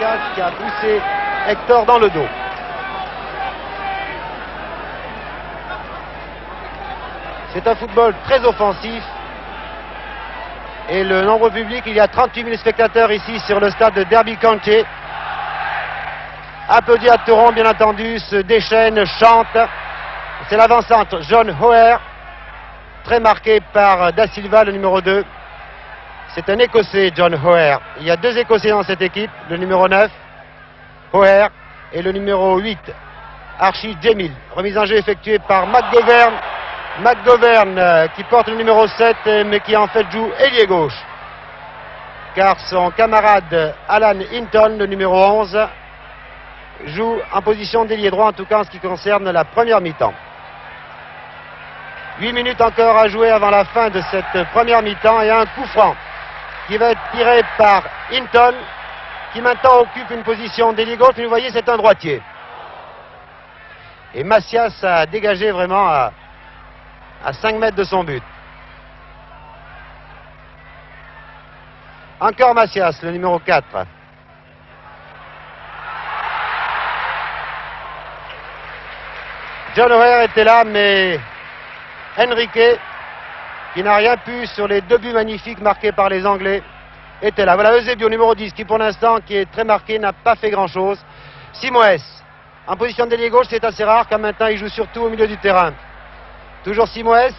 Macias qui a poussé Hector dans le dos. C'est un football très offensif. Et le nombre public, il y a 38 000 spectateurs ici sur le stade de Derby County. Applaudit à Toron, bien entendu, se déchaîne, chante. C'est l'avant-centre John O'Hare, très marqué par Da Silva, le numéro 2. C'est un Écossais, John O'Hare. Il y a 2 Écossais dans cette équipe, le numéro 9, O'Hare, et le numéro 8, Archie Jamil. Remise en jeu effectuée par McGovern. McGovern qui porte le numéro 7, mais qui en fait joue ailier gauche. Car son camarade Alan Hinton, le numéro 11, joue en position d'ailier droit, en tout cas en ce qui concerne la première mi-temps. 8 minutes encore à jouer avant la fin de cette première mi-temps et un coup franc qui va être tiré par Hinton, qui maintenant occupe une position d'ailier gauche, mais vous voyez, c'est un droitier. Et Macias a dégagé vraiment à 5 mètres de son but. Encore Macias, le numéro 4. John O'Hare était là, mais Henrique, qui n'a rien pu sur les 2 buts magnifiques marqués par les Anglais, était là. Voilà Eusebio, numéro 10, qui pour l'instant, qui est très marqué, n'a pas fait grand-chose. Simoes, en position d'ailier gauche, c'est assez rare, car maintenant il joue surtout au milieu du terrain. Toujours Simoes.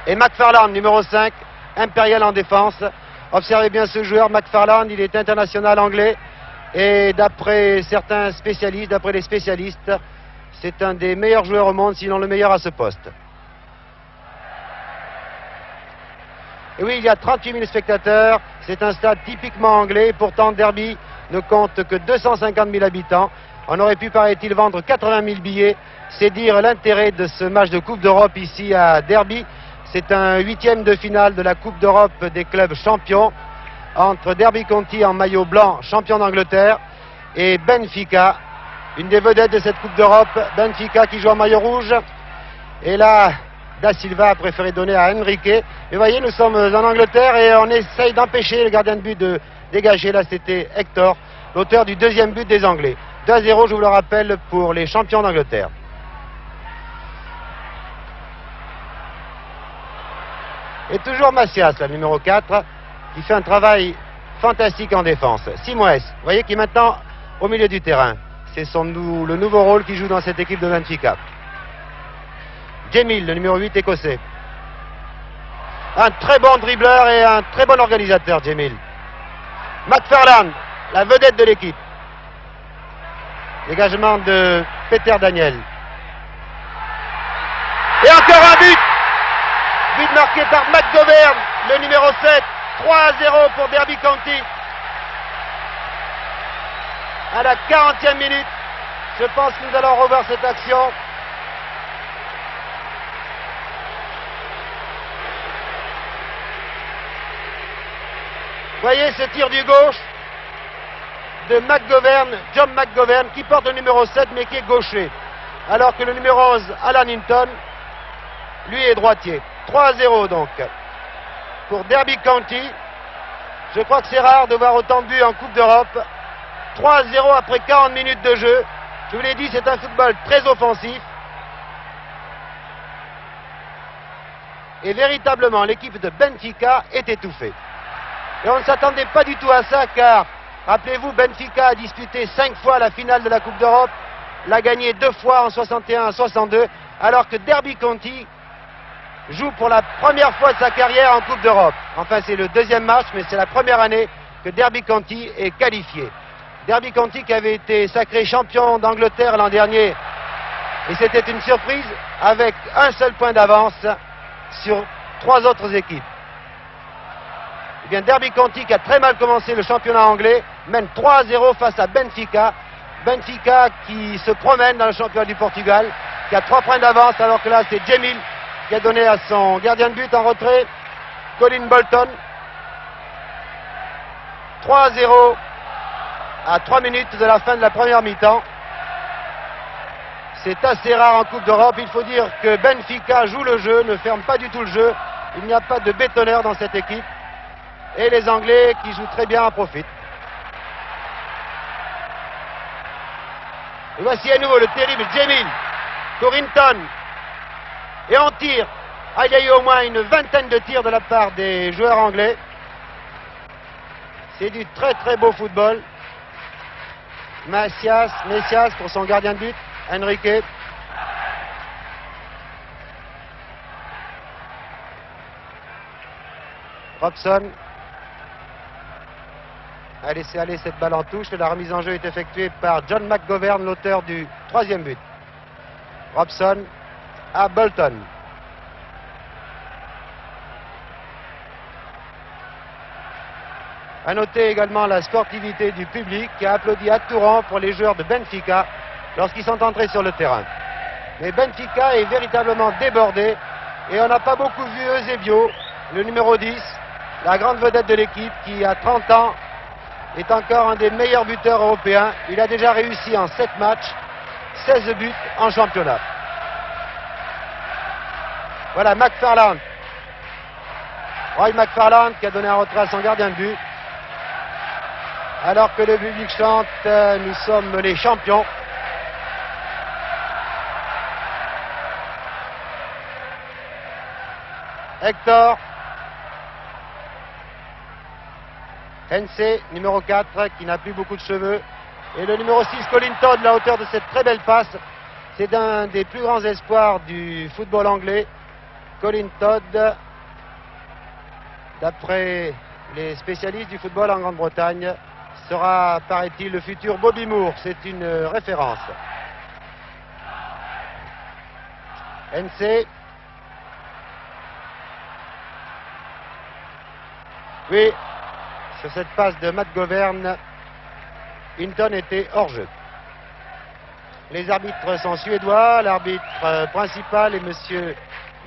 Et McFarland, numéro 5, impérial en défense. Observez bien ce joueur, McFarland, il est international anglais. Et d'après certains spécialistes, d'après les spécialistes, c'est un des meilleurs joueurs au monde, sinon le meilleur à ce poste. Et oui, il y a 38 000 spectateurs. C'est un stade typiquement anglais. Pourtant, Derby ne compte que 250 000 habitants. On aurait pu, paraît-il, vendre 80 000 billets. C'est dire l'intérêt de ce match de Coupe d'Europe ici à Derby. C'est un 8e de finale de la Coupe d'Europe des clubs champions entre Derby County en maillot blanc, champion d'Angleterre, et Benfica, une des vedettes de cette Coupe d'Europe. Benfica qui joue en maillot rouge. Et là, Da Silva a préféré donner à Henrique. Et vous voyez, nous sommes en Angleterre et on essaye d'empêcher le gardien de but de dégager. Là, c'était Hector, l'auteur du 2e but des Anglais. 2-0, je vous le rappelle, pour les champions d'Angleterre. Et toujours Macias, le numéro 4, qui fait un travail fantastique en défense. Simoes, vous voyez, qui est maintenant au milieu du terrain. C'est le nouveau rôle qu'il joue dans cette équipe de Benfica. Jamil, le numéro 8 écossais. Un très bon dribbleur et un très bon organisateur, Jamil. McFarland, la vedette de l'équipe. Dégagement de Peter Daniel. Et encore un but! But marqué par McGovern, le numéro 7. 3-0 pour Derby County. À la 40e minute, je pense que nous allons revoir cette action. Voyez ce tir du gauche de McGovern, John McGovern, qui porte le numéro 7 mais qui est gaucher. Alors que le numéro 11, Alan Hinton, lui est droitier. 3-0 donc pour Derby County. Je crois que c'est rare de voir autant de buts en Coupe d'Europe. 3-0 après 40 minutes de jeu. Je vous l'ai dit, c'est un football très offensif. Et véritablement, l'équipe de Benfica est étouffée. Et on ne s'attendait pas du tout à ça, car, rappelez-vous, Benfica a disputé 5 fois la finale de la Coupe d'Europe, l'a gagné 2 fois en 61 et 62, alors que Derby County joue pour la première fois de sa carrière en Coupe d'Europe. Enfin, c'est le 2e match, mais c'est la première année que Derby County est qualifié. Derby County qui avait été sacré champion d'Angleterre l'an dernier, et c'était une surprise, avec un seul point d'avance sur 3 autres équipes. Eh bien, Derby County qui a très mal commencé le championnat anglais, mène 3-0 face à Benfica. Benfica qui se promène dans le championnat du Portugal, qui a 3 points d'avance, alors que là, c'est Jamil qui a donné à son gardien de but en retrait, Colin Bolton. 3-0 à 3 minutes de la fin de la première mi-temps. C'est assez rare en Coupe d'Europe. Il faut dire que Benfica joue le jeu, ne ferme pas du tout le jeu. Il n'y a pas de bétonneur dans cette équipe. Et les Anglais qui jouent très bien en profitent. Et voici à nouveau le terrible Jemil. Corrington. Et on tire. Ah, il y a eu au moins une vingtaine de tirs de la part des joueurs anglais. C'est du très très beau football. Messias pour son gardien de but, Enrique. Robson a laissé aller cette balle en touche. La remise en jeu est effectuée par John McGovern, l'auteur du 3e but. Robson à Bolton. À noter également la sportivité du public qui a applaudi à Touran pour les joueurs de Benfica lorsqu'ils sont entrés sur le terrain. Mais Benfica est véritablement débordé et on n'a pas beaucoup vu Eusebio, le numéro 10, la grande vedette de l'équipe qui a 30 ans est encore un des meilleurs buteurs européens. Il a déjà réussi en 7 matchs, 16 buts en championnat. Voilà McFarland. Roy McFarland qui a donné un retrait à son gardien de but. Alors que le public chante « Nous sommes les champions ». Hector. Hensey, numéro 4, qui n'a plus beaucoup de cheveux. Et le numéro 6, Colin Todd, la hauteur de cette très belle passe. C'est un des plus grands espoirs du football anglais. Colin Todd, d'après les spécialistes du football en Grande-Bretagne, sera, paraît-il, le futur Bobby Moore. C'est une référence. Hensey. Oui, sur cette passe de McGovern, Hinton était hors jeu. Les arbitres sont suédois. L'arbitre principal est monsieur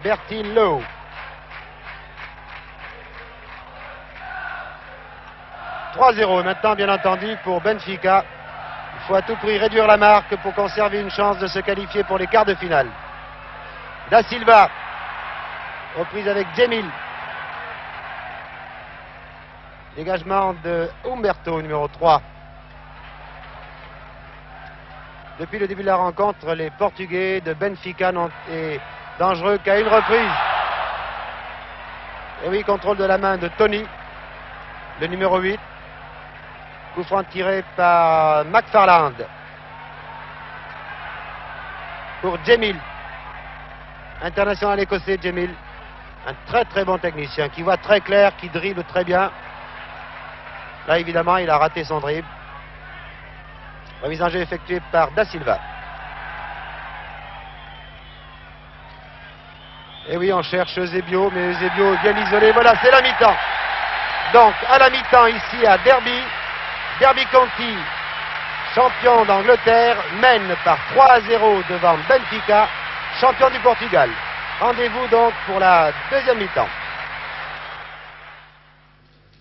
Bertil Lowe. « 3-0 maintenant, bien entendu, pour Benfica. Il faut à tout prix réduire la marque pour conserver une chance de se qualifier pour les quarts de finale. Da Silva, reprise avec Jemil. Dégagement de Umberto, numéro 3. Depuis le début de la rencontre, les Portugais de Benfica n'ont été dangereux qu'à une reprise. Et oui, contrôle de la main de Tony, le numéro 8. Coup franc tiré par McFarland. Pour Jemil. International écossais, Jemil. Un très très bon technicien qui voit très clair, qui dribble très bien. Là, évidemment, il a raté son dribble. Remise en jeu effectuée par Da Silva. Et oui, on cherche Eusebio, mais Eusebio est bien isolé. Voilà, c'est la mi-temps. Donc, à la mi-temps, ici à Derby, Derby County, champion d'Angleterre, mène par 3-0 devant Benfica, champion du Portugal. Rendez-vous donc pour la deuxième mi-temps.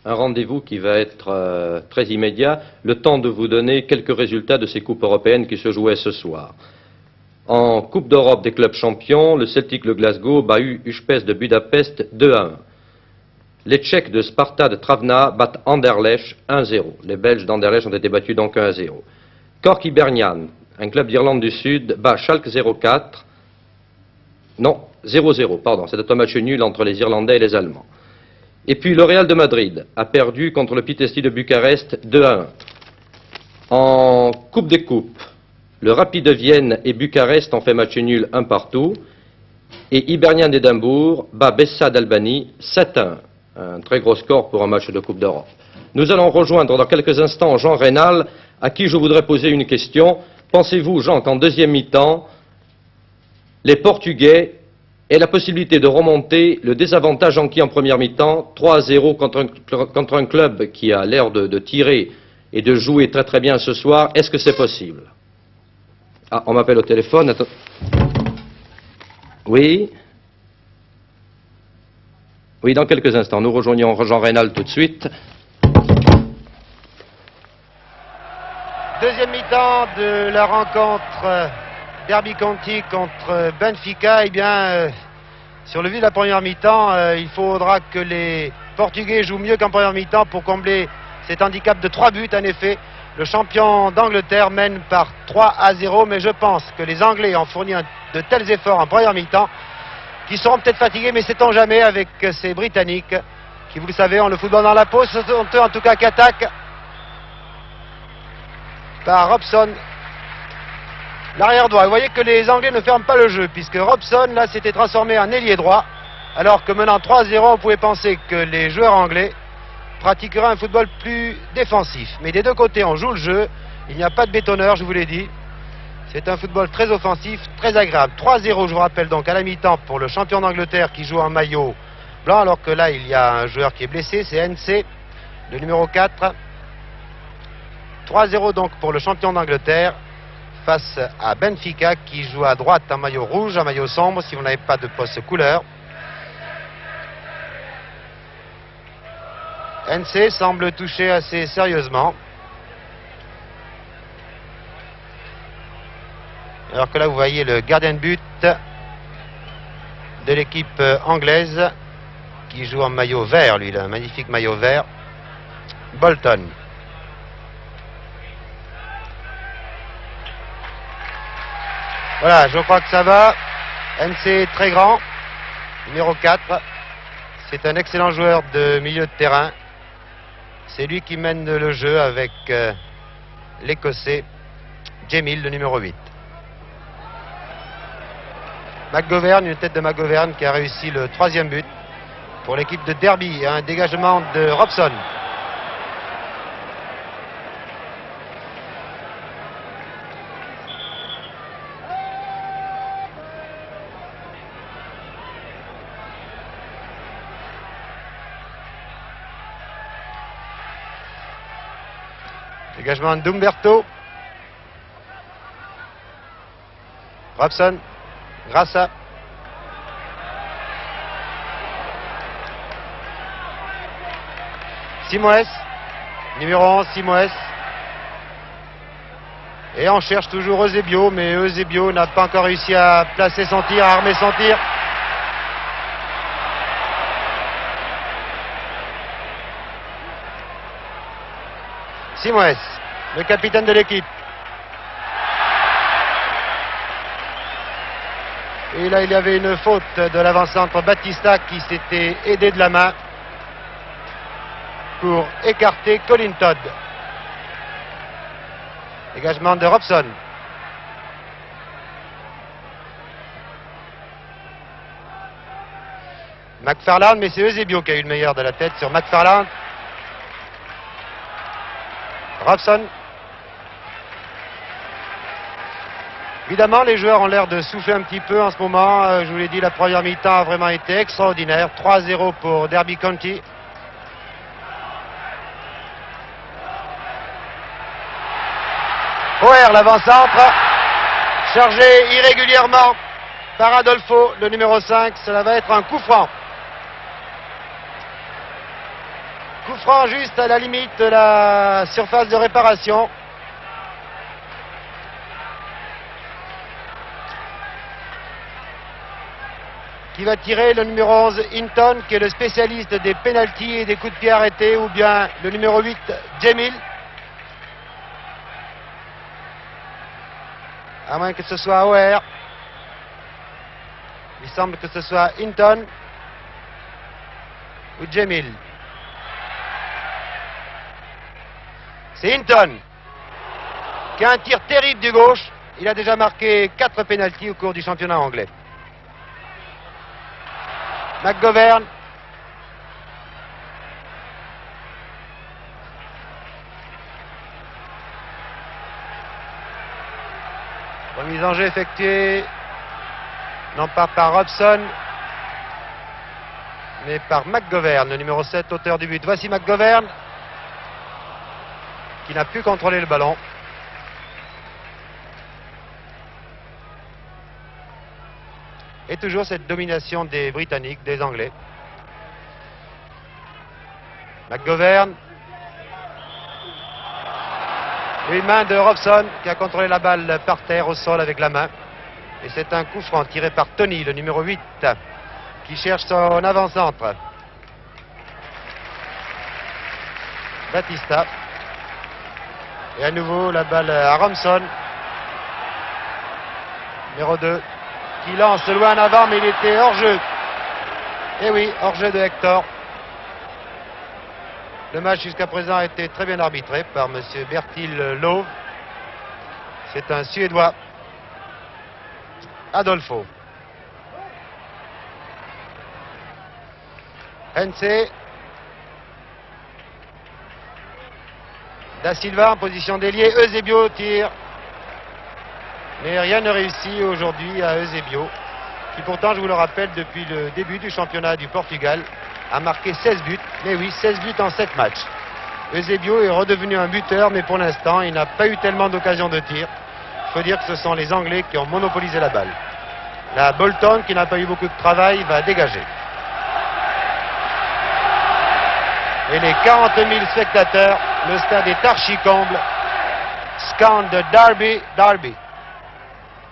Un rendez-vous qui va être très immédiat, le temps de vous donner quelques résultats de ces coupes européennes qui se jouaient ce soir. En Coupe d'Europe des clubs champions, le Celtic de Glasgow bat USPES de Budapest 2-1. Les Tchèques de Sparta de Travna battent Anderlecht 1-0. Les Belges d'Anderlecht ont été battus donc 1-0. Cork Hibernian, un club d'Irlande du Sud, bat Schalke 04. Non, 0-0, pardon, c'est un match nul entre les Irlandais et les Allemands. Et puis le Real de Madrid a perdu contre le Pitești de Bucarest 2-1. En Coupe des Coupes, le Rapid de Vienne et Bucarest ont fait match nul 1 partout. Et Hibernian d'Édimbourg bat Bessa d'Albanie 7-1. Un très gros score pour un match de Coupe d'Europe. Nous allons rejoindre dans quelques instants Jean Rénal, à qui je voudrais poser une question. Pensez-vous, Jean, qu'en deuxième mi-temps, les Portugais aient la possibilité de remonter le désavantage enquis en première mi-temps, 3-0 contre un club qui a l'air de tirer et de jouer très très bien ce soir? Est-ce que c'est possible? Ah, on m'appelle au téléphone. Attends. Oui? Oui, dans quelques instants. Nous rejoignons Jean Rénal tout de suite. Deuxième mi-temps de la rencontre Derby County contre Benfica. Eh bien, sur le vu de la première mi-temps, il faudra que les Portugais jouent mieux qu'en première mi-temps pour combler cet handicap de 3 buts, en effet. Le champion d'Angleterre mène par 3-0, mais je pense que les Anglais ont fourni de tels efforts en première mi-temps qu'ils seront peut-être fatigués, mais sait-on jamais avec ces Britanniques qui, vous le savez, ont le football dans la peau. Ce sont eux en tout cas qui attaquent par Robson, l'arrière droit. Vous voyez que les Anglais ne ferment pas le jeu, puisque Robson là s'était transformé en ailier droit, alors que menant 3-0, on pouvait penser que les joueurs anglais pratiquera un football plus défensif. Mais des deux côtés, on joue le jeu. Il n'y a pas de bétonneur, je vous l'ai dit. C'est un football très offensif, très agréable. 3-0, je vous rappelle donc, à la mi-temps pour le champion d'Angleterre qui joue en maillot blanc, alors que là, il y a un joueur qui est blessé, c'est NC, le numéro 4. 3-0 donc pour le champion d'Angleterre face à Benfica qui joue à droite en maillot rouge, en maillot sombre, si vous n'avez pas de poste couleur. NC semble toucher assez sérieusement. Alors que là, vous voyez le gardien de but de l'équipe anglaise qui joue en maillot vert, lui, là, un magnifique maillot vert. Bolton. Voilà, je crois que ça va. NC est très grand, numéro 4. C'est un excellent joueur de milieu de terrain. C'est lui qui mène le jeu avec l'Écossais Jamil, le numéro 8. McGovern, une tête de McGovern qui a réussi le 3e but pour l'équipe de Derby. Un dégagement de Robson. Dégagement d'Umberto. Robson. Grassa. Simoes. Numéro 11, Simoes. Et on cherche toujours Eusebio, mais Eusebio n'a pas encore réussi à placer son tir, à armer son tir. Simoes, le capitaine de l'équipe. Et là, il y avait une faute de l'avant-centre Batista qui s'était aidé de la main pour écarter Colin Todd. Dégagement de Robson. McFarland, mais c'est Eusebio qui a eu le meilleur de la tête sur McFarland. Robson. Évidemment, les joueurs ont l'air de souffler un petit peu en ce moment. Je vous l'ai dit, la première mi-temps a vraiment été extraordinaire. 3-0 pour Derby County. O'Hare, l'avant-centre, chargé irrégulièrement par Adolfo, le numéro 5. Cela va être un coup franc. Coup franc juste à la limite de la surface de réparation. Qui va tirer le numéro 11, Hinton, qui est le spécialiste des pénaltys et des coups de pied arrêtés, ou bien le numéro 8, Jamil. À moins que ce soit O'Hare. Il semble que ce soit Hinton ou Jamil. C'est Hinton qui a un tir terrible du gauche. Il a déjà marqué 4 pénaltys au cours du championnat anglais. McGovern. Remise en jeu effectuée non pas par Robson, mais par McGovern, le numéro 7, auteur du but. Voici McGovern qui n'a pu contrôler le ballon. Et toujours cette domination des Britanniques, des Anglais. McGovern. Une main de Robson qui a contrôlé la balle par terre au sol avec la main. Et c'est un coup franc tiré par Tony, le numéro 8, qui cherche son avant-centre. Batista. Et à nouveau la balle à Robson. Numéro 2. Qui lance loin en avant, mais il était hors jeu. Et oui, hors jeu de Hector. Le match jusqu'à présent a été très bien arbitré par M. Bertil Löw. C'est un Suédois. Adolfo. Hensey. Da Silva en position d'ailier. Eusebio tire. Mais rien ne réussit aujourd'hui à Eusebio, qui pourtant, je vous le rappelle, depuis le début du championnat du Portugal, a marqué 16 buts. Mais oui, 16 buts en 7 matchs. Eusebio est redevenu un buteur, mais pour l'instant, il n'a pas eu tellement d'occasions de tir. Il faut dire que ce sont les Anglais qui ont monopolisé la balle. La Bolton, qui n'a pas eu beaucoup de travail, va dégager. Et les 40 000 spectateurs, le stade est archi-comble, scandent Derby, Derby.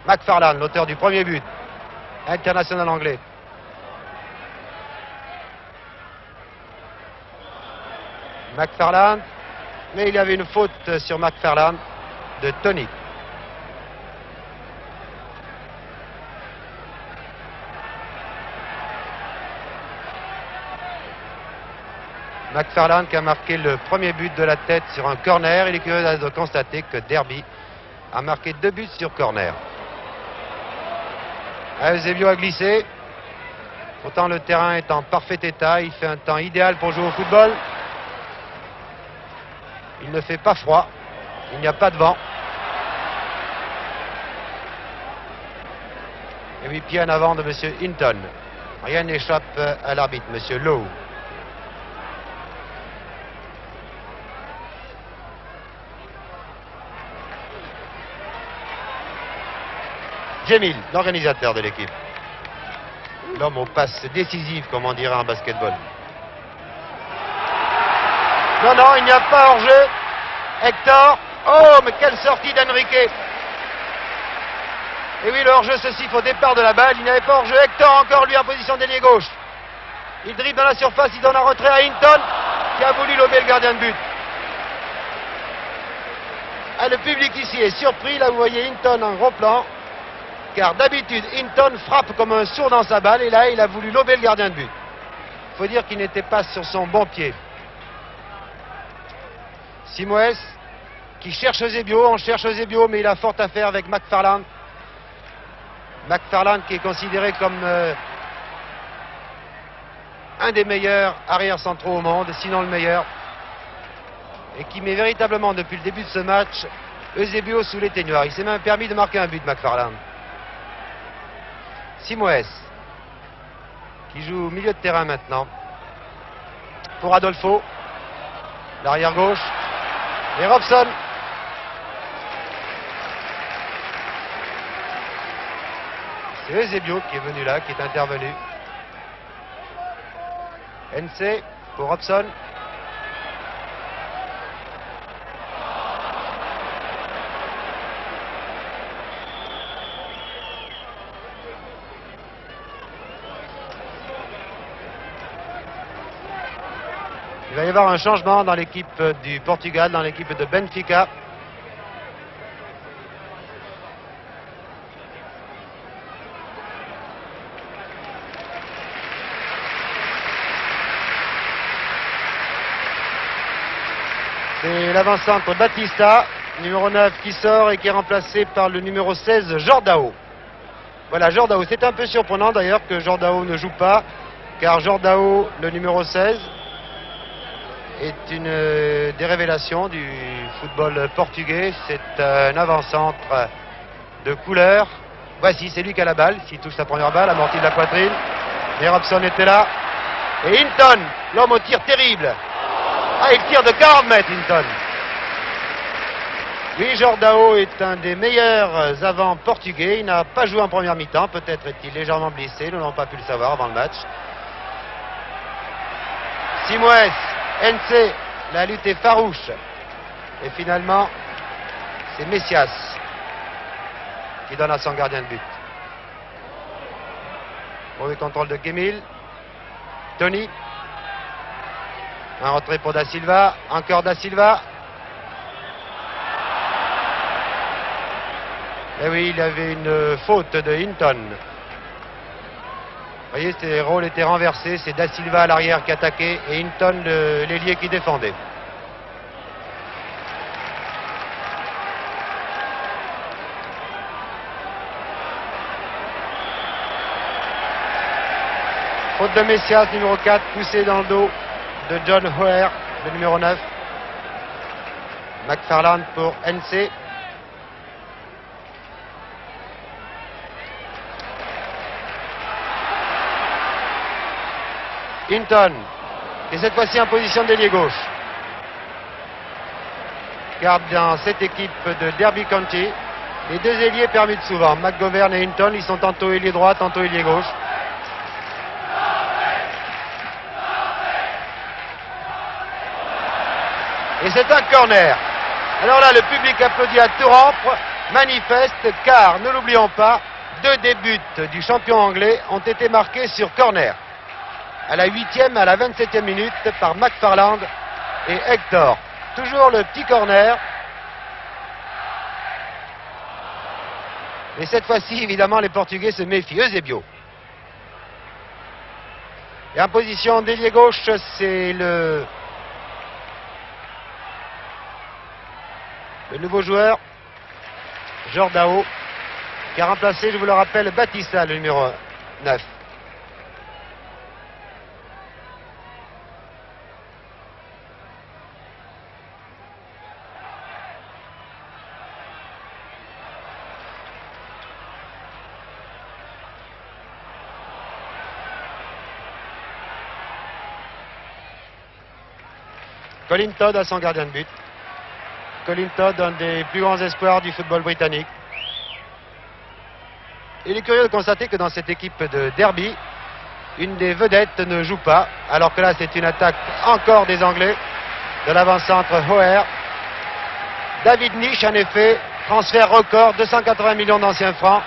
McFarlane, l'auteur du premier but, international anglais. McFarlane, mais il y avait une faute sur McFarlane de Tony. McFarlane qui a marqué le premier but de la tête sur un corner. Il est curieux de constater que Derby a marqué 2 buts sur corner. Eusebio a glissé. Pourtant le terrain est en parfait état. Il fait un temps idéal pour jouer au football. Il ne fait pas froid. Il n'y a pas de vent. Et puis pied en avant de M. Hinton. Rien n'échappe à l'arbitre, M. Löw. Jemil, l'organisateur de l'équipe. L'homme aux passes décisives, comme on dirait en basketball. Non, non, il n'y a pas hors-jeu. Hector. Oh, mais quelle sortie d'Enrique. Et oui, le hors-jeu se siffle au départ de la balle. Il n'y avait pas hors-jeu. Hector, encore lui, en position d'ailier gauche. Il dribble dans la surface. Il donne un retrait à Hinton, qui a voulu lober le gardien de but. Ah, le public ici est surpris. Là, vous voyez Hinton en gros plan. Car d'habitude, Hinton frappe comme un sourd dans sa balle. Et là, il a voulu lober le gardien de but. Il faut dire qu'il n'était pas sur son bon pied. Simoes qui cherche Eusebio. On cherche Eusebio, mais il a fort à faire avec McFarlane. McFarlane qui est considéré comme un des meilleurs arrières centraux au monde, sinon le meilleur. Et qui met véritablement, depuis le début de ce match, Eusebio sous l'éteignoir. Il s'est même permis de marquer un but, McFarlane. Simoes qui joue au milieu de terrain maintenant pour Adolfo, l'arrière gauche, et Robson. C'est Eusebio qui est venu là, qui est intervenu. NC pour Robson. Il va y avoir un changement dans l'équipe du Portugal, dans l'équipe de Benfica. C'est l'avant-centre Batista, numéro 9 qui sort et qui est remplacé par le numéro 16 Jordao. Voilà, Jordao. C'est un peu surprenant d'ailleurs que Jordao ne joue pas, car Jordao, le numéro 16, est une des révélations du football portugais. C'est un avant-centre de couleur. Voici, c'est lui qui a la balle. S'il touche sa première balle, amorti de la poitrine. Et Robson était là. Et Hinton, l'homme au tir terrible. Ah, il tire de 40 mètres, Hinton. Oui, Jordao est un des meilleurs avants portugais. Il n'a pas joué en première mi-temps. Peut-être est-il légèrement blessé. Nous n'avons pas pu le savoir avant le match. Simoes, NC, la lutte est farouche. Et finalement, c'est Messias qui donne à son gardien de but. Mauvais contrôle de Gemil. Tony. Un retrait pour Da Silva. Encore Da Silva. Et oui, il y avait une faute de Hinton. Vous voyez, ses rôles étaient renversés. C'est Da Silva à l'arrière qui attaquait et Hinton, l'ailier, qui défendait. Faute de Messias, numéro 4, poussé dans le dos de John O'Hare, le numéro 9. McFarland pour NC. Hinton, et cette fois-ci en position d'ailier gauche. Car dans cette équipe de Derby County, les deux ailiers permettent souvent. McGovern et Hinton, ils sont tantôt ailier droit, tantôt ailier gauche. Et c'est un corner. Alors là, le public applaudit à tout rompre, manifeste, car, ne l'oublions pas, 2 des buts du champion anglais ont été marqués sur corner. À la 8e, à la 27e minute, par McFarland et Hector. Toujours le petit corner. Et cette fois-ci, évidemment, les Portugais se méfient. Eusebio. Et en position d'ailier gauche, c'est le nouveau joueur, Jordao, qui a remplacé, je vous le rappelle, Batista, le numéro 9. Colin Todd à son gardien de but. Colin Todd, un des plus grands espoirs du football britannique. Il est curieux de constater que dans cette équipe de Derby, une des vedettes ne joue pas, alors que là c'est une attaque encore des Anglais, de l'avant-centre O'Hare. David Nish, en effet, transfert record, 280 millions d'anciens francs,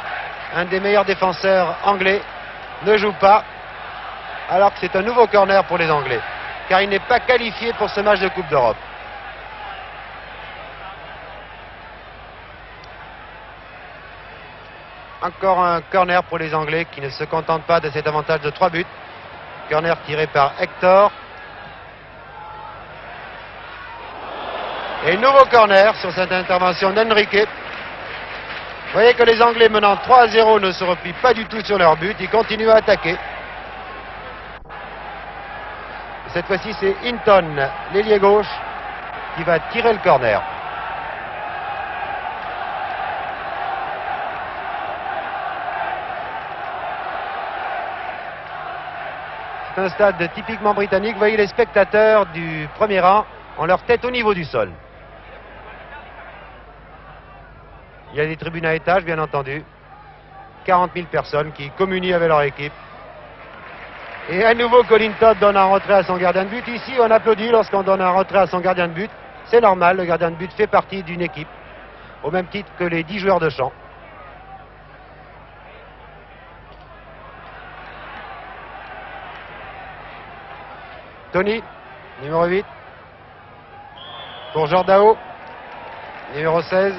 un des meilleurs défenseurs anglais, ne joue pas, alors que c'est un nouveau corner pour les Anglais, car il n'est pas qualifié pour ce match de Coupe d'Europe. Encore un corner pour les Anglais qui ne se contentent pas de cet avantage de 3 buts. Corner tiré par Hector. Et nouveau corner sur cette intervention d'Enrique. Vous voyez que les Anglais menant 3-0 ne se replient pas du tout sur leur but. Ils continuent à attaquer. Cette fois-ci, c'est Hinton, l'ailier gauche, qui va tirer le corner. C'est un stade typiquement britannique. Vous voyez les spectateurs du premier rang ont leur tête au niveau du sol. Il y a des tribunes à étage, bien entendu. 40 000 personnes qui communient avec leur équipe. Et à nouveau, Colin Todd donne un retrait à son gardien de but. Ici, on applaudit lorsqu'on donne un retrait à son gardien de but. C'est normal, le gardien de but fait partie d'une équipe, au même titre que les 10 joueurs de champ. Tony, numéro 8. Pour Jordao, numéro 16.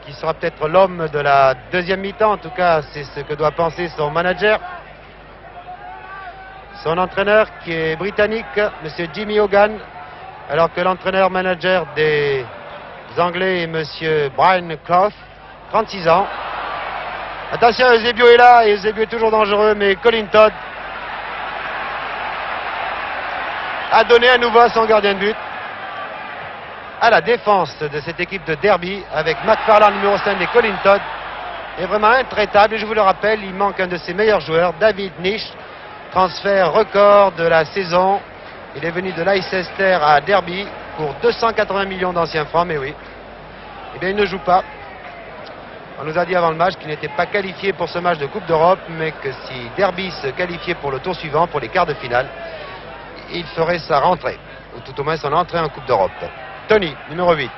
Qui sera peut-être l'homme de la deuxième mi-temps. En tout cas, c'est ce que doit penser son manager. Son entraîneur, qui est britannique, M. Jimmy Hogan, alors que l'entraîneur-manager des Anglais est M. Brian Clough, 36 ans. Attention, Eusebio est là, et Eusebio est toujours dangereux, mais Colin Todd a donné à nouveau à son gardien de but. À la défense de cette équipe de Derby, avec McFarland numéro 5 et Colin Todd, est vraiment intraitable. Et je vous le rappelle, il manque un de ses meilleurs joueurs, David Nish, transfert record de la saison. Il est venu de Leicester à Derby pour 280 millions d'anciens francs, mais oui. Eh bien, il ne joue pas. On nous a dit avant le match qu'il n'était pas qualifié pour ce match de Coupe d'Europe, mais que si Derby se qualifiait pour le tour suivant, pour les quarts de finale, il ferait sa rentrée, ou tout au moins son entrée en Coupe d'Europe. Tony, numéro 8.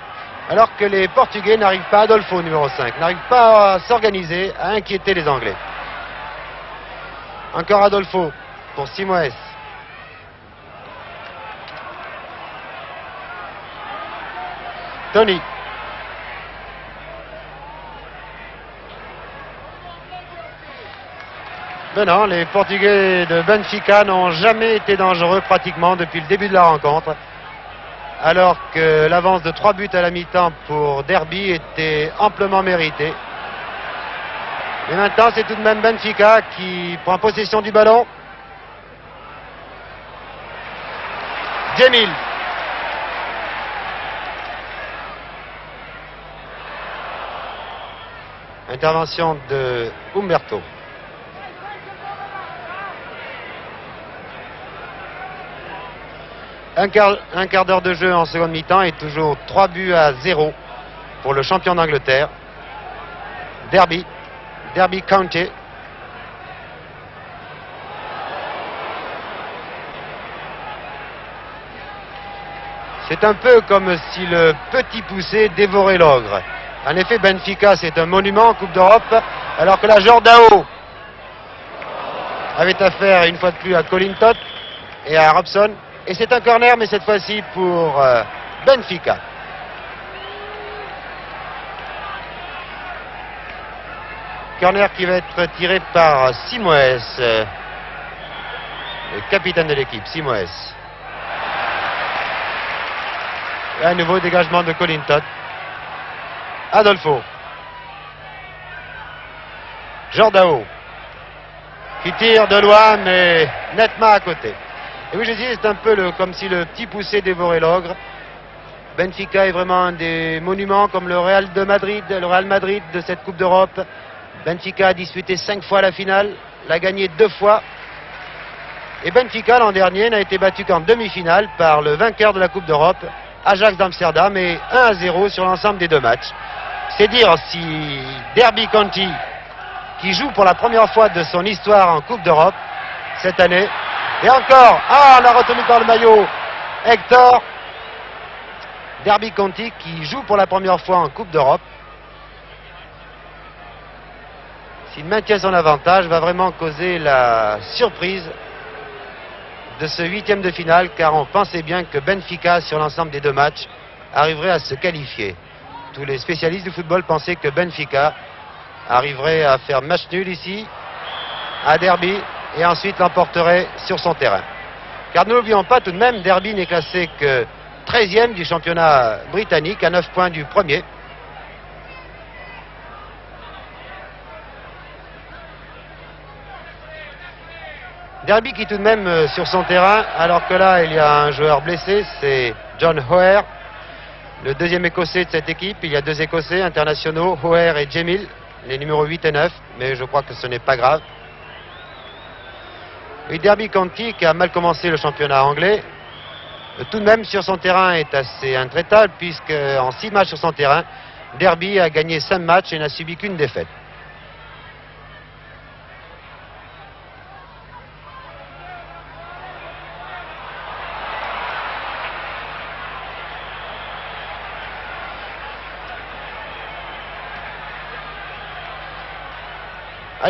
Alors que les Portugais n'arrivent pas, Adolfo, numéro 5, n'arrivent pas à s'organiser, à inquiéter les Anglais. Encore Adolfo pour Simoes. Tony, Ben non, les Portugais de Benfica n'ont jamais été dangereux pratiquement depuis le début de la rencontre. Alors que l'avance de 3 buts à la mi-temps pour Derby était amplement méritée. Et maintenant, c'est tout de même Benfica qui prend possession du ballon. Djemil. Intervention de Umberto. Un quart d'heure de jeu en seconde mi-temps et toujours 3 buts à 0 pour le champion d'Angleterre. Derby County. C'est un peu comme si le petit poussé dévorait l'ogre. En effet, Benfica, c'est un monument en Coupe d'Europe, alors que la Jordao avait affaire une fois de plus à Colin Todd et à Robson. Et c'est un corner, mais cette fois-ci pour Benfica. Corner qui va être tiré par Simoes, le capitaine de l'équipe, Simoes. Et un nouveau dégagement de Colin Todd. Adolfo. Jordao. Qui tire de loin, mais nettement à côté. Et oui, je dis, c'est un peu comme si le petit poussé dévorait l'ogre. Benfica est vraiment un des monuments comme le Real Madrid de cette Coupe d'Europe. Benfica a disputé 5 fois la finale, l'a gagné 2 fois. Et Benfica, l'an dernier, n'a été battu qu'en demi-finale par le vainqueur de la Coupe d'Europe, Ajax d'Amsterdam, et 1-0 sur l'ensemble des 2 matchs. C'est dire si Derby County, qui joue pour la première fois de son histoire en Coupe d'Europe cette année, et encore, on a retenu par le maillot Hector. Derby County qui joue pour la première fois en Coupe d'Europe. S'il maintient son avantage, va vraiment causer la surprise de ce 8e de finale, car on pensait bien que Benfica, sur l'ensemble des 2 matchs, arriverait à se qualifier. Tous les spécialistes du football pensaient que Benfica arriverait à faire match nul ici, à Derby, et ensuite l'emporterait sur son terrain. Car ne l'oublions pas tout de même, Derby n'est classé que 13e du championnat britannique, à 9 points du premier. Derby qui tout de même sur son terrain, alors que là il y a un joueur blessé, c'est John O'Hare, le deuxième écossais de cette équipe. Il y a 2 écossais internationaux, O'Hare et Djemil, les numéros 8 et 9, mais je crois que ce n'est pas grave. Et Derby County qui a mal commencé le championnat anglais, tout de même sur son terrain est assez intraitable, puisque en 6 matchs sur son terrain, Derby a gagné 5 matchs et n'a subi qu'une défaite.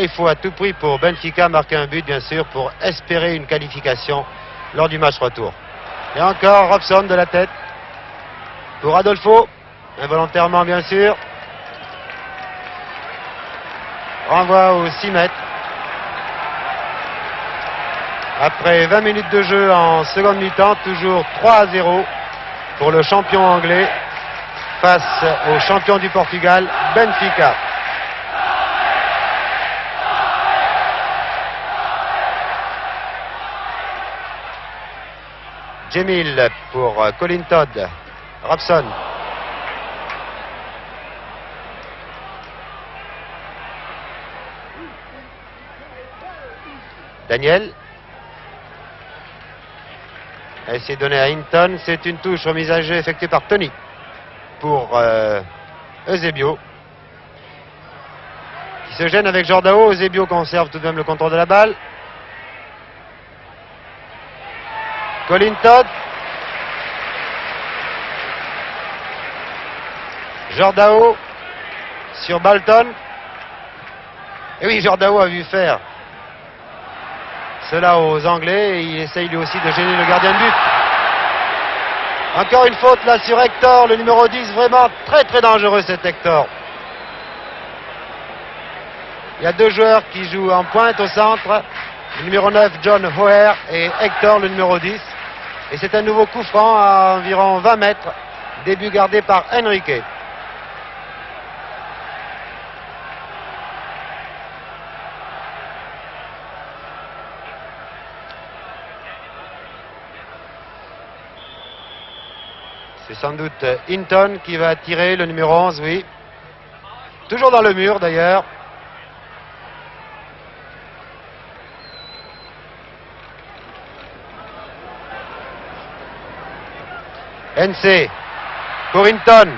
Il faut à tout prix pour Benfica marquer un but, bien sûr, pour espérer une qualification lors du match retour. Et encore Robson de la tête pour Adolfo, involontairement bien sûr. Renvoi aux 6 mètres. Après 20 minutes de jeu en seconde mi-temps, toujours 3-0 pour le champion anglais face au champion du Portugal, Benfica. Djemil pour Colin Todd. Robson. Daniel. Elle s'est donnée à Hinton. C'est une touche remise à jeu effectuée par Tony pour Eusebio. Qui se gêne avec Jordao. Eusebio conserve tout de même le contrôle de la balle. Colin Todd. Jordao sur Balton. Et oui, Jordao a vu faire cela aux Anglais et il essaye lui aussi de gêner le gardien de but. Encore une faute là sur Hector, le numéro 10, vraiment très très dangereux cet Hector. Il y a deux joueurs qui jouent en pointe au centre. Le numéro 9, John O'Hare, et Hector, le numéro 10. Et c'est un nouveau coup franc à environ 20 mètres. Début gardé par Enrique. C'est sans doute Hinton qui va tirer, le numéro 11, oui. Toujours dans le mur d'ailleurs. NC pour Hinton.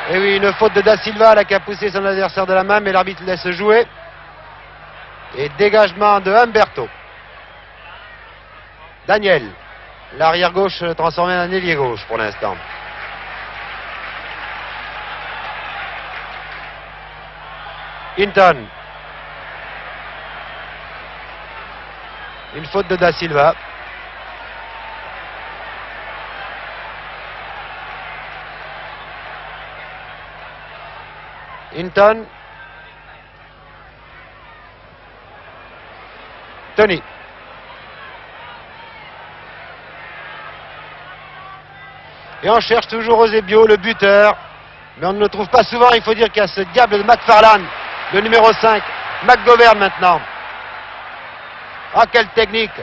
Et oui, une faute de Da Silva là, qui a poussé son adversaire de la main, mais l'arbitre laisse jouer. Et dégagement de Humberto. Daniel, l'arrière gauche transformé en ailier gauche pour l'instant. Hinton. Une faute de Da Silva. Hinton. Tony. Et on cherche toujours Eusebio, le buteur. Mais on ne le trouve pas souvent. Il faut dire qu'il y a ce diable de McFarlane, le numéro 5. McGovern maintenant. Ah, quelle technique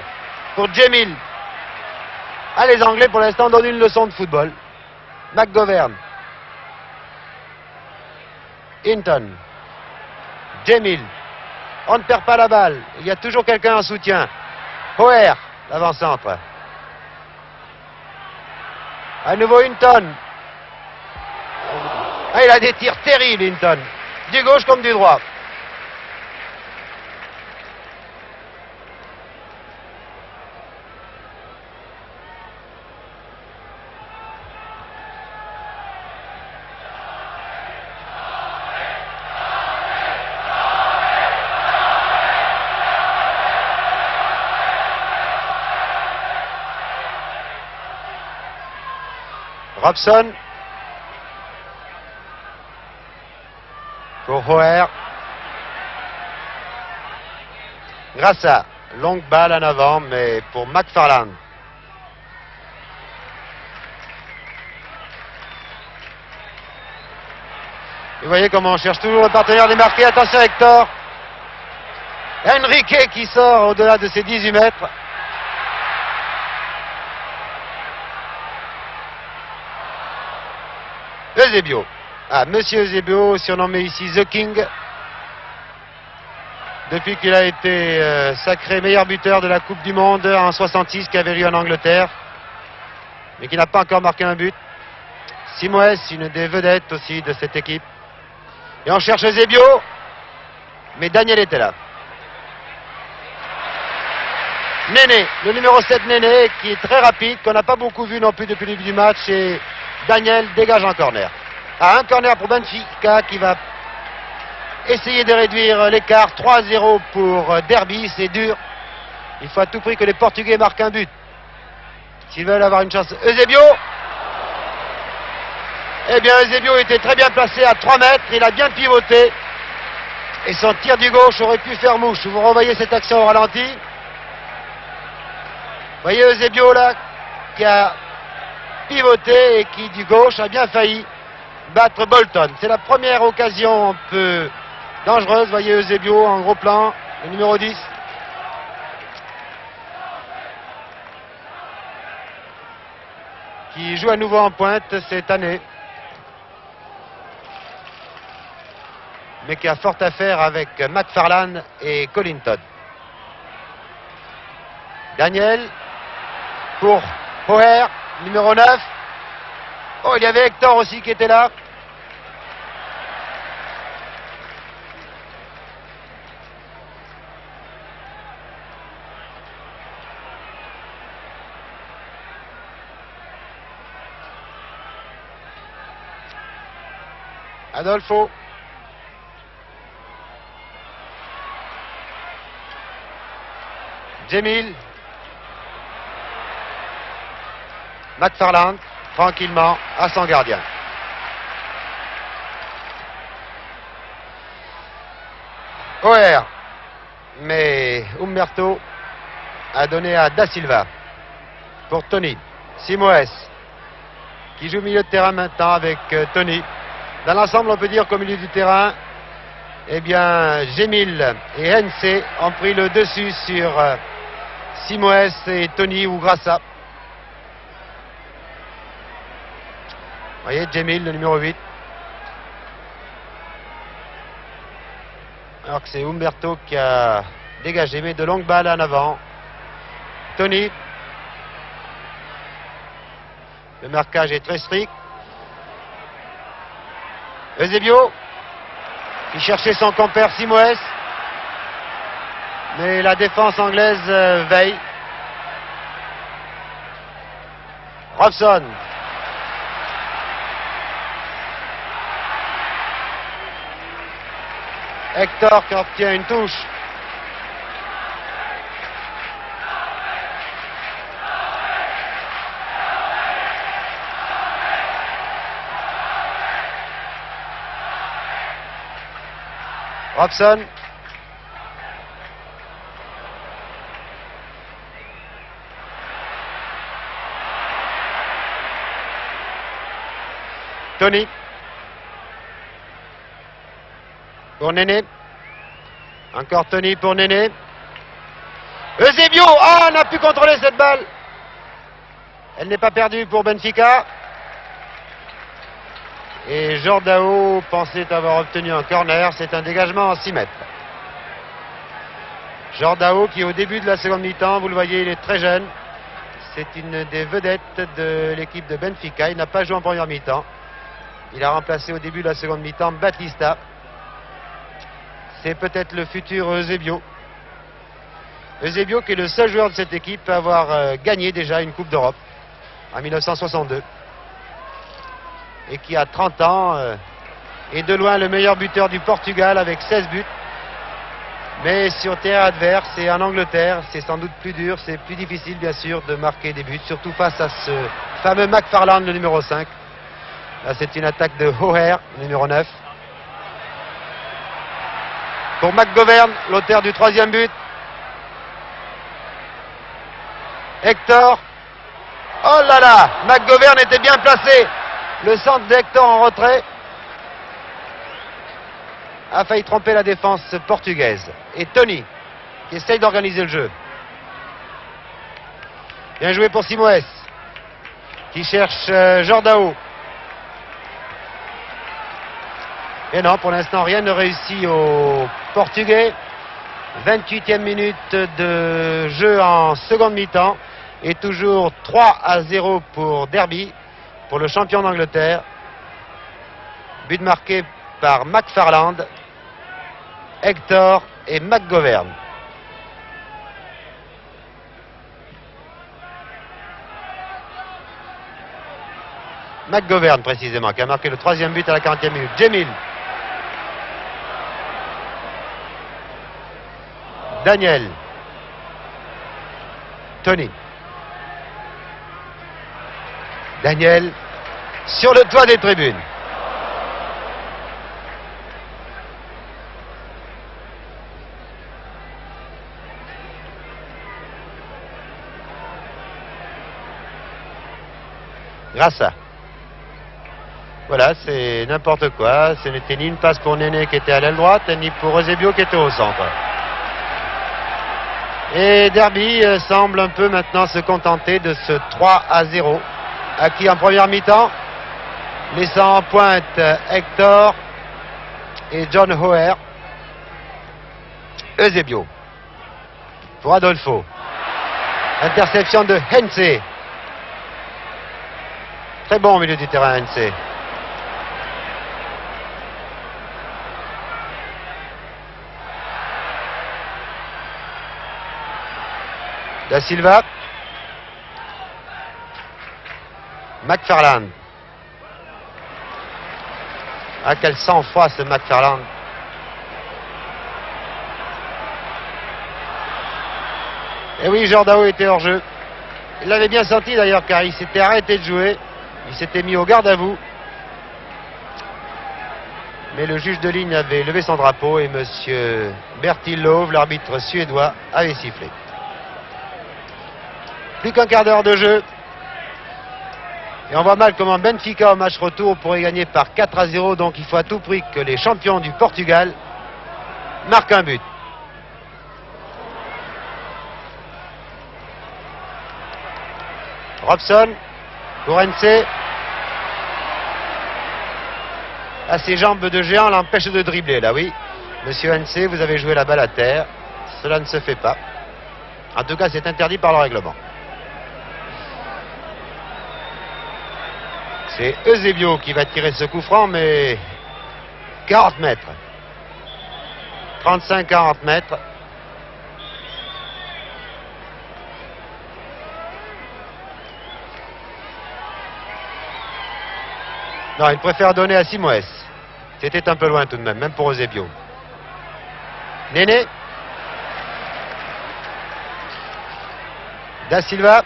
pour Jemil. Ah, les Anglais pour l'instant donnent une leçon de football. McGovern. Hinton. Jemil. On ne perd pas la balle. Il y a toujours quelqu'un en soutien. O'Hare, l'avant-centre. À nouveau Hinton. Ah, il a des tirs terribles, Hinton. Du gauche comme du droit. Robson pour O'Hare. Grassa, longue balle en avant, mais pour McFarlane. Vous voyez comment on cherche toujours le partenaire démarqué. Attention Hector. Enrique qui sort au-delà de ses 18 mètres. Eusebio. Ah, Monsieur Eusebio, surnommé ici The King. Depuis qu'il a été sacré meilleur buteur de la Coupe du Monde en 66 qui avait lieu en Angleterre. Mais qui n'a pas encore marqué un but. Simoes, une des vedettes aussi de cette équipe. Et on cherche Eusebio. Mais Daniel était là. Néné, le numéro 7 Néné, qui est très rapide, qu'on n'a pas beaucoup vu non plus depuis le début du match. Et Daniel dégage en corner. Ah, un corner pour Benfica qui va essayer de réduire l'écart. 3-0 pour Derby, c'est dur. Il faut à tout prix que les Portugais marquent un but s'ils veulent avoir une chance. Eusebio. Eh bien, Eusebio était très bien placé à 3 mètres. Il a bien pivoté. Et son tir du gauche aurait pu faire mouche. Vous revoyez cette action au ralenti. Vous voyez Eusebio là, qui a pivoté et qui du gauche a bien failli battre Bolton. C'est la première occasion un peu dangereuse. Vous voyez Eusebio en gros plan, le numéro 10. Qui joue à nouveau en pointe cette année. Mais qui a fort à faire avec McFarlane et Collington. Daniel pour O'Hare, numéro 9. Oh, il y avait Hector aussi qui était là. Adolfo. Jemil. McFarlane, tranquillement, à son gardien. OR. Mais Umberto a donné à Da Silva pour Tony. Simoes qui joue milieu de terrain maintenant avec Tony. Dans l'ensemble, on peut dire qu'au milieu du terrain, eh bien, Gemil et Hensey ont pris le dessus sur Simoes et Tony ou Grassa. Vous voyez, Gemil, le numéro 8. Alors que c'est Umberto qui a dégagé, mais de longues balles en avant. Tony. Le marquage est très strict. Eusebio qui cherchait son compère Simoes. Mais la défense anglaise veille. Robson. Hector qui obtient une touche. Robson. Tony. Pour Néné. Encore Tony pour Néné. Eusebio. Ah, on a pu contrôler cette balle. Elle n'est pas perdue pour Benfica. Et Jordao pensait avoir obtenu un corner. C'est un dégagement en 6 mètres. Jordao qui au début de la seconde mi-temps, vous le voyez, il est très jeune. C'est une des vedettes de l'équipe de Benfica. Il n'a pas joué en première mi-temps. Il a remplacé au début de la seconde mi-temps Batista. C'est peut-être le futur Eusebio. Eusebio qui est le seul joueur de cette équipe à avoir gagné déjà une Coupe d'Europe en 1962. Et qui a 30 ans est de loin le meilleur buteur du Portugal avec 16 buts. Mais sur terrain adverse et en Angleterre, c'est sans doute plus dur, c'est plus difficile bien sûr de marquer des buts, surtout face à ce fameux McFarland, le numéro 5. Là, c'est une attaque de O'Hare, numéro 9. Pour McGovern, l'auteur du 3e but. Hector. Oh là là, McGovern était bien placé. Le centre d'Hector en retrait a failli tromper la défense portugaise. Et Tony, qui essaye d'organiser le jeu. Bien joué pour Simoes, qui cherche Jordao. Et non, pour l'instant, rien ne réussit aux Portugais. 28e minute de jeu en seconde mi-temps. Et toujours 3-0 pour Derby, pour le champion d'Angleterre. But marqué par McFarland, Hector et McGovern. McGovern précisément, qui a marqué le 3e but à la 40e minute. Gemil. Daniel. Tony. Daniel sur le toit des tribunes. Grassa. Voilà, c'est n'importe quoi. Ce n'était ni une passe pour Néné qui était à l'aile droite, ni pour Eusebio qui était au centre. Et Derby semble un peu maintenant se contenter de ce 3-0, acquis en première mi-temps, laissant en pointe Hector et John O'Hare. Eusebio pour Adolfo. Interception de Hensey. Très bon au milieu du terrain, Hensey. Da Silva. McFarland. Ah, quel sang-froid ce McFarland. Et oui, Jordao était hors jeu. Il l'avait bien senti d'ailleurs car il s'était arrêté de jouer. Il s'était mis au garde à vous. Mais le juge de ligne avait levé son drapeau et M. Bertil Love, l'arbitre suédois, avait sifflé. Plus qu'un quart d'heure de jeu. Et on voit mal comment Benfica au match retour pourrait gagner par 4-0. Donc il faut à tout prix que les champions du Portugal marquent un but. Robson pour NC. À ses jambes de géant l'empêche de dribbler là, oui. Monsieur NC, vous avez joué la balle à terre. Cela ne se fait pas. En tout cas, c'est interdit par le règlement. C'est Eusebio qui va tirer ce coup franc, mais 40 mètres. 35-40 mètres. Non, il préfère donner à Simoes. C'était un peu loin tout de même, même pour Eusebio. Néné. Da Silva.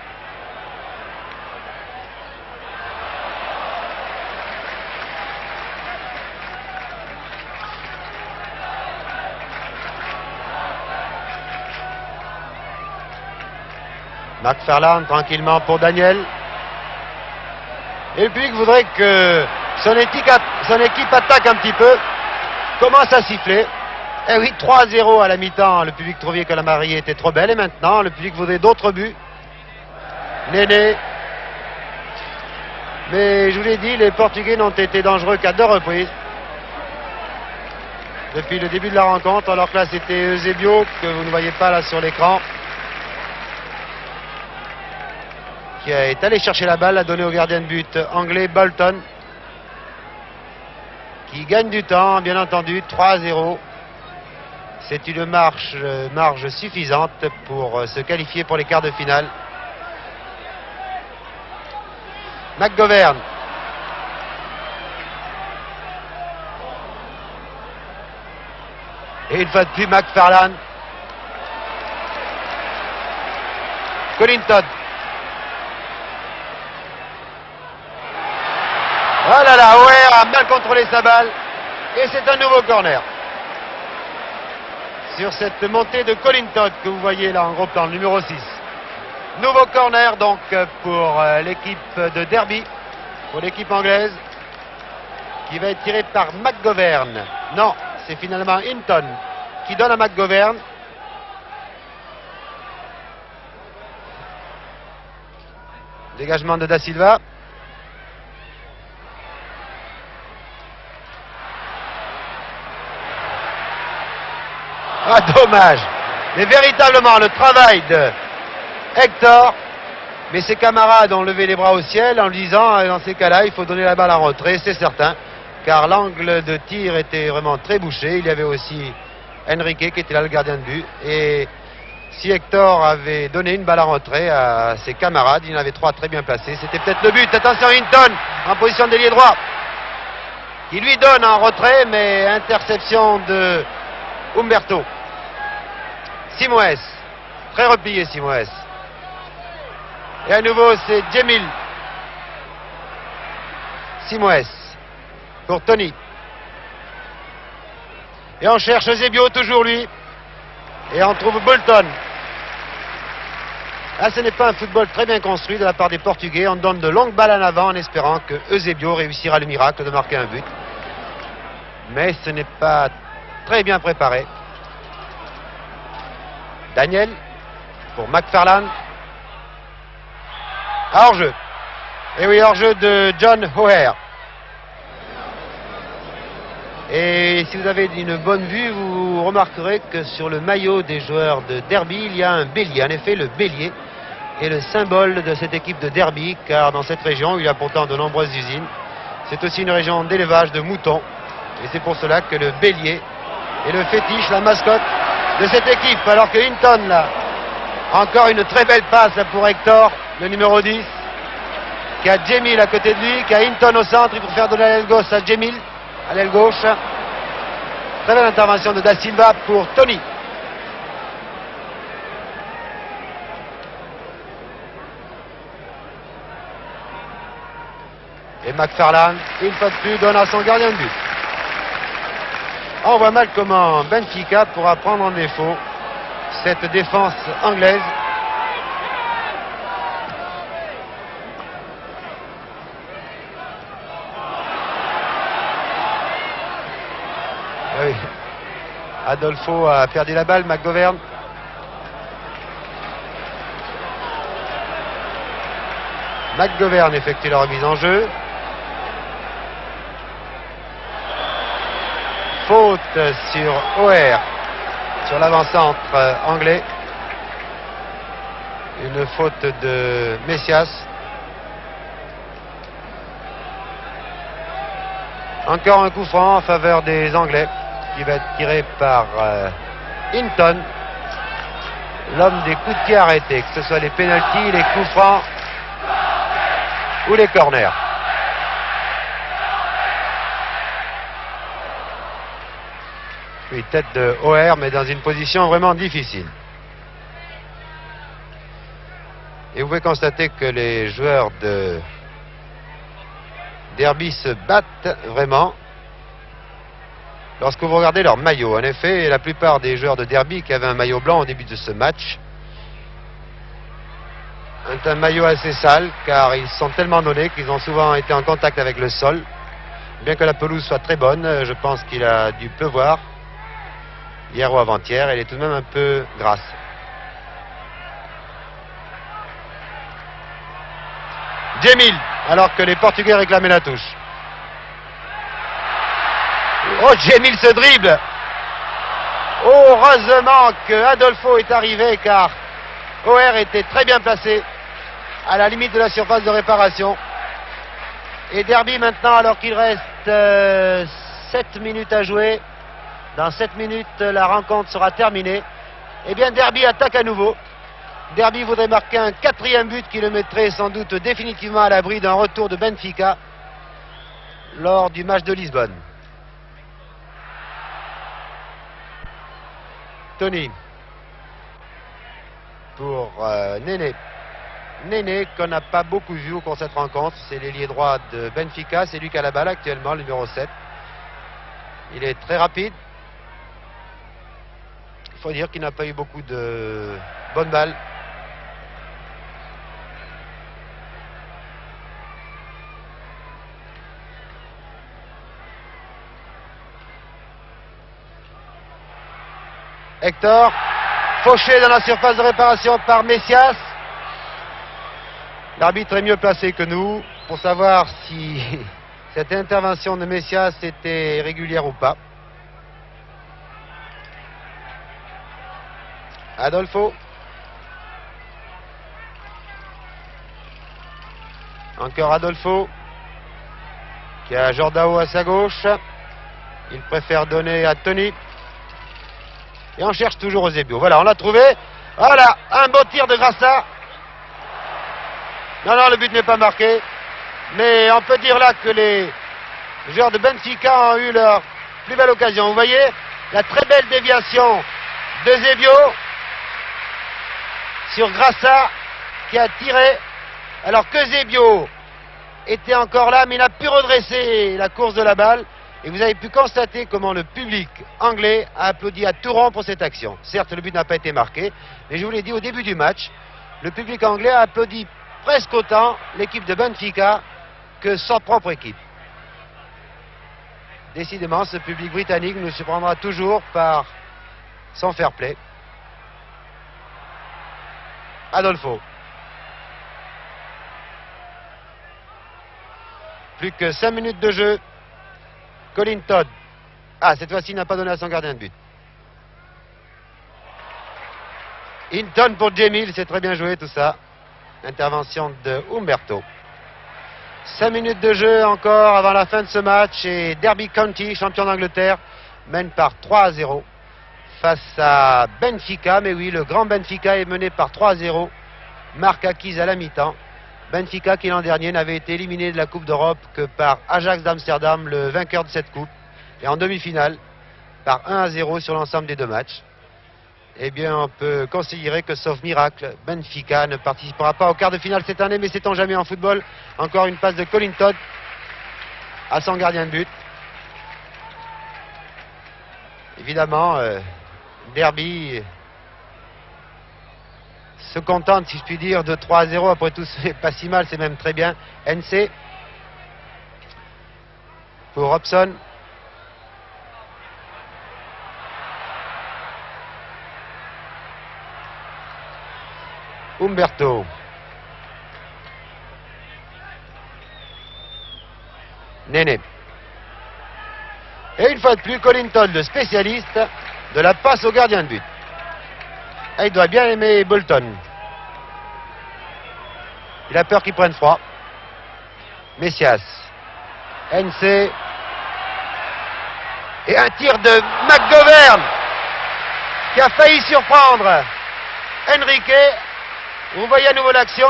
McFarlane tranquillement pour Daniel. Et le public voudrait que son équipe attaque un petit peu. Commence à siffler. Eh oui, 3-0 à la mi-temps. Le public trouvait que la mariée était trop belle. Et maintenant, le public voudrait d'autres buts. Néné. Mais je vous l'ai dit, les Portugais n'ont été dangereux qu'à 2 reprises. Depuis le début de la rencontre, alors que là c'était Eusebio, que vous ne voyez pas là sur l'écran, qui est allé chercher la balle, a donné au gardien de but anglais Bolton, qui gagne du temps, bien entendu, 3-0. C'est une marge suffisante pour se qualifier pour les quarts de finale. McGovern. Et une fois de plus, McFarlane. Collington. Oh là là, O'Hare a mal contrôlé sa balle. Et c'est un nouveau corner. Sur cette montée de Collington que vous voyez là en gros plan, le numéro 6. Nouveau corner donc pour l'équipe de Derby, pour l'équipe anglaise, qui va être tiré par McGovern. Non, c'est finalement Hinton qui donne à McGovern. Dégagement de Da Silva. Ah, dommage. Mais véritablement, le travail de Hector, mais ses camarades ont levé les bras au ciel en lui disant, dans ces cas-là, il faut donner la balle en retrait, c'est certain, car l'angle de tir était vraiment très bouché. Il y avait aussi Enrique qui était là, le gardien de but, et si Hector avait donné une balle en retrait à ses camarades, il en avait 3 très bien placés, c'était peut-être le but. Attention, Hinton en position d'ailier droit, qui lui donne en retrait, mais interception de Umberto. Simoes, très replié Simoes. Et à nouveau c'est Djemil. Simoes pour Tony. Et on cherche Eusebio, toujours lui. Et on trouve Bolton. Là, ce n'est pas un football très bien construit de la part des Portugais. On donne de longues balles en avant en espérant que Eusebio réussira le miracle de marquer un but. Mais ce n'est pas très bien préparé. Daniel pour McFarlane. Hors-jeu. Et oui, hors-jeu de John O'Hare. Et si vous avez une bonne vue, vous remarquerez que sur le maillot des joueurs de Derby, il y a un bélier. En effet, le bélier est le symbole de cette équipe de Derby, car dans cette région, il y a pourtant de nombreuses usines. C'est aussi une région d'élevage de moutons. Et c'est pour cela que le bélier est le fétiche, la mascotte de cette équipe. Alors que Hinton, là, encore une très belle passe pour Hector, le numéro 10, qui a Djemil à côté de lui, qui a Hinton au centre. Il faut faire donner à l'aile gauche à Djemil, à l'aile gauche. Très belle intervention de Da Silva pour Tony. Et McFarlane, une fois de plus, donne à son gardien de but. On voit mal comment Benfica pourra prendre en défaut cette défense anglaise. Oui. Adolfo a perdu la balle, McGovern. McGovern effectue la remise en jeu. Faute sur OR, sur l'avant-centre anglais. Une faute de Messias. Encore un coup franc en faveur des Anglais qui va être tiré par Hinton, l'homme des coups de pied arrêtés, que ce soit les pénaltys, les coups francs ou les corners. Puis tête de OR, mais dans une position vraiment difficile. Et vous pouvez constater que les joueurs de Derby se battent vraiment lorsque vous regardez leur maillot. En effet, la plupart des joueurs de Derby qui avaient un maillot blanc au début de ce match ont un maillot assez sale, car ils sont tellement donnés qu'ils ont souvent été en contact avec le sol. Bien que la pelouse soit très bonne, je pense qu'il a dû pleuvoir hier ou avant-hier. Elle est tout de même un peu grasse. Djemil, alors que les Portugais réclamaient la touche. Oh, Djemil se dribble. Heureusement que Adolfo est arrivé, car OR était très bien placé à la limite de la surface de réparation. Et Derby maintenant, alors qu'il reste 7 minutes à jouer. Dans 7 minutes, la rencontre sera terminée. Eh bien, Derby attaque à nouveau. Derby voudrait marquer un 4e but qui le mettrait sans doute définitivement à l'abri d'un retour de Benfica lors du match de Lisbonne. Tony pour Néné. Néné qu'on n'a pas beaucoup vu au cours de cette rencontre. C'est l'ailier droit de Benfica. C'est lui qui a la balle actuellement, le numéro 7. Il est très rapide. Il faut dire qu'il n'a pas eu beaucoup de bonnes balles. Hector, fauché dans la surface de réparation par Messias. L'arbitre est mieux placé que nous pour savoir si cette intervention de Messias était régulière ou pas. Adolfo. Encore Adolfo, qui a Jordao à sa gauche. Il préfère donner à Tony. Et on cherche toujours Eusebio. Voilà, on l'a trouvé. Voilà, un beau tir de Grassa. Non, le but n'est pas marqué. Mais on peut dire là que les joueurs de Benfica ont eu leur plus belle occasion. Vous voyez la très belle déviation d'Eusebio sur Grassa qui a tiré. Alors que Eusebio était encore là, mais il a pu redresser la course de la balle. Et vous avez pu constater comment le public anglais a applaudi à tout rond pour cette action. Certes, le but n'a pas été marqué, mais je vous l'ai dit au début du match, le public anglais a applaudi presque autant l'équipe de Benfica que sa propre équipe. Décidément, ce public britannique nous surprendra toujours par son fair play. Adolfo. Plus que 5 minutes de jeu. Colin Todd. Ah, cette fois-ci, il n'a pas donné à son gardien de but. Hinton pour Djemil, c'est très bien joué tout ça. Intervention de Umberto. 5 minutes de jeu encore avant la fin de ce match et Derby County, champion d'Angleterre, mène par 3-0 face à Benfica. Mais oui, le grand Benfica est mené par 3-0. Marque acquise à la mi-temps. Benfica qui l'an dernier n'avait été éliminé de la Coupe d'Europe que par Ajax d'Amsterdam, le vainqueur de cette coupe, et en demi-finale par 1-0 sur l'ensemble des 2 matchs. Eh bien, on peut considérer que, sauf miracle, Benfica ne participera pas au quart de finale cette année, mais sait-on jamais en football. Encore une passe de Colin Todd à son gardien de but. Évidemment, Derby se contente, si je puis dire, de 3-0. Après tout, c'est pas si mal, c'est même très bien. NC pour Robson. Umberto. Néné. Et une fois de plus, Collington, le spécialiste de la passe au gardien de but. Et il doit bien aimer Bolton. Il a peur qu'il prenne froid. Messias. NC. Et un tir de McGovern qui a failli surprendre Enrique. Vous voyez à nouveau l'action.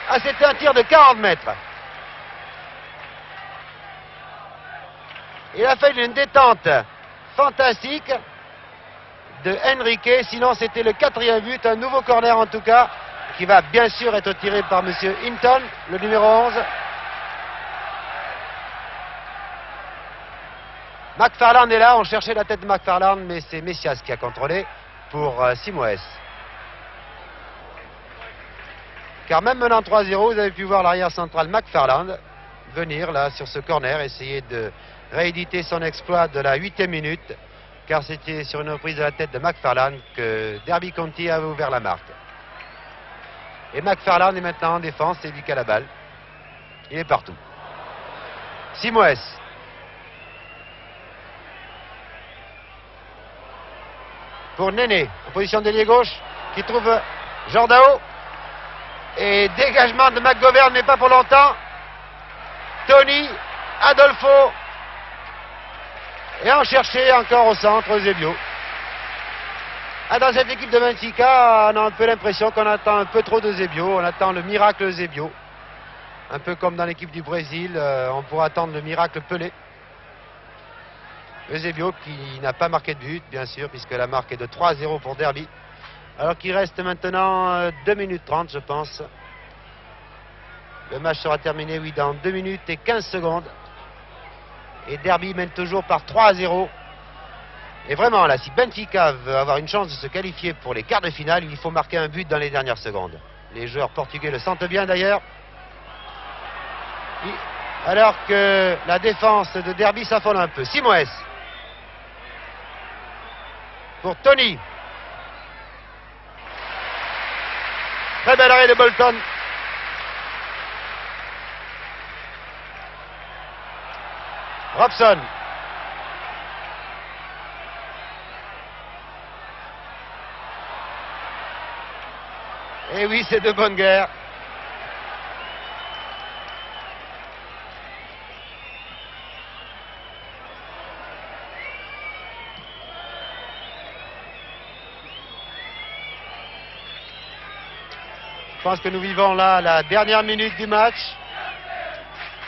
Ah, c'était un tir de 40 mètres. Il a fallu une détente fantastique de Enrique, sinon c'était le 4e but, un nouveau corner en tout cas, qui va bien sûr être tiré par M. Hinton, le numéro 11. McFarland est là, on cherchait la tête de McFarland, mais c'est Messias qui a contrôlé pour Simoes. Car même menant 3-0, vous avez pu voir l'arrière central McFarland venir là sur ce corner, essayer de rééditer son exploit de la 8e minute, car c'était sur une reprise de la tête de McFarland que Derby County avait ouvert la marque. Et McFarland est maintenant en défense, c'est lui qui a la balle. Il est partout. Simoes. Pour Néné, en position d'ailier gauche, qui trouve Jordao. Et dégagement de McGovern, mais pas pour longtemps. Tony, Adolfo. Et en chercher encore au centre, Eusebio. Ah, dans cette équipe de Benfica, on a un peu l'impression qu'on attend un peu trop d'Eusebio. On attend le miracle Eusebio. Un peu comme dans l'équipe du Brésil, on pourrait attendre le miracle Pelé. Eusebio qui n'a pas marqué de but, bien sûr, puisque la marque est de 3-0 pour Derby. Alors qu'il reste maintenant 2 minutes 30, je pense. Le match sera terminé, oui, dans 2 minutes et 15 secondes. Et Derby mène toujours par 3-0. Et vraiment, là, si Benfica veut avoir une chance de se qualifier pour les quarts de finale, il faut marquer un but dans les dernières secondes. Les joueurs portugais le sentent bien, d'ailleurs. Alors que la défense de Derby s'affole un peu. Simoes. Pour Tony. Très bel arrêt de Bolton. Robson. Et oui, c'est de bonne guerre. Je pense que nous vivons là la dernière minute du match.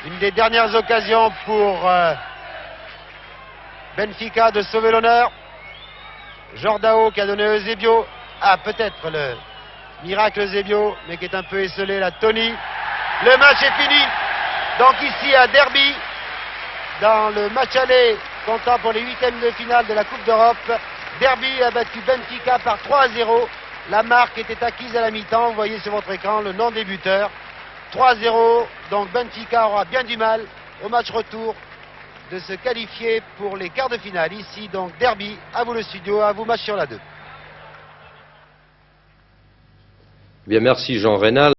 Une des dernières occasions pour Benfica de sauver l'honneur. Jordao qui a donné Eusebio. Ah, peut-être le miracle Eusebio, mais qui est un peu esselé là. Tony. Le match est fini. Donc ici à Derby, dans le match aller comptant pour les 8e de finale de la Coupe d'Europe, Derby a battu Benfica par 3-0. La marque était acquise à la mi-temps. Vous voyez sur votre écran le nom des buteurs. 3-0. Donc Benfica aura bien du mal au match retour de se qualifier pour les quarts de finale. Ici donc Derby. À vous le studio, à vous match sur la 2. Bien, merci Jean Rénal.